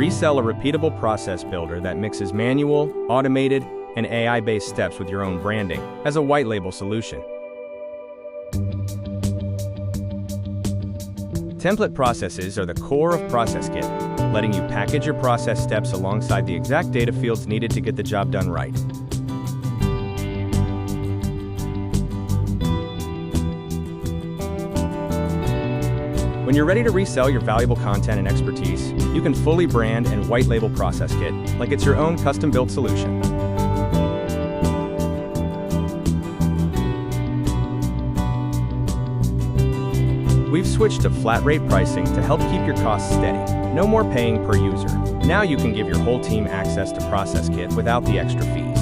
Resell, a repeatable process builder that mixes manual, automated, and AI-based steps with your own branding as a white label solution. Template processes are the core of ProcessKit, letting you package your process steps alongside the exact data fields needed to get the job done right. When you're ready to resell your valuable content and expertise, you can fully brand and white label ProcessKit like it's your own custom-built solution. We've switched to flat-rate pricing to help keep your costs steady. No more paying per user. Now you can give your whole team access to ProcessKit without the extra fees.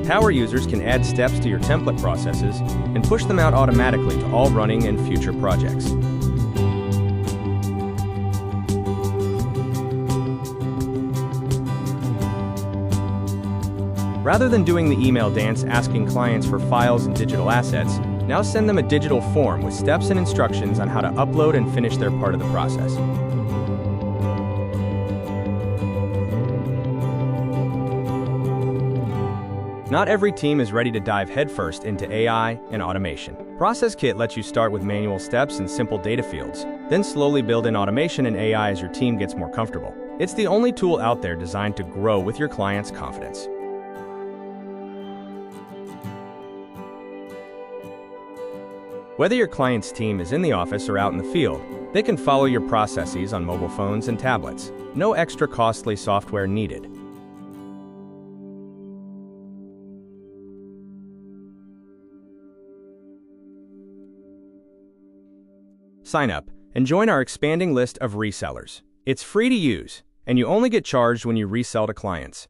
Power users can add steps to your template processes and push them out automatically to all running and future projects. Rather than doing the email dance asking clients for files and digital assets, now send them a digital form with steps and instructions on how to upload and finish their part of the process. Not every team is ready to dive headfirst into AI and automation. ProcessKit lets you start with manual steps and simple data fields, then slowly build in automation and AI as your team gets more comfortable. It's the only tool out there designed to grow with your clients' confidence. Whether your client's team is in the office or out in the field, they can follow your processes on mobile phones and tablets. No extra costly software needed. Sign up and join our expanding list of resellers. It's free to use, and you only get charged when you resell to clients.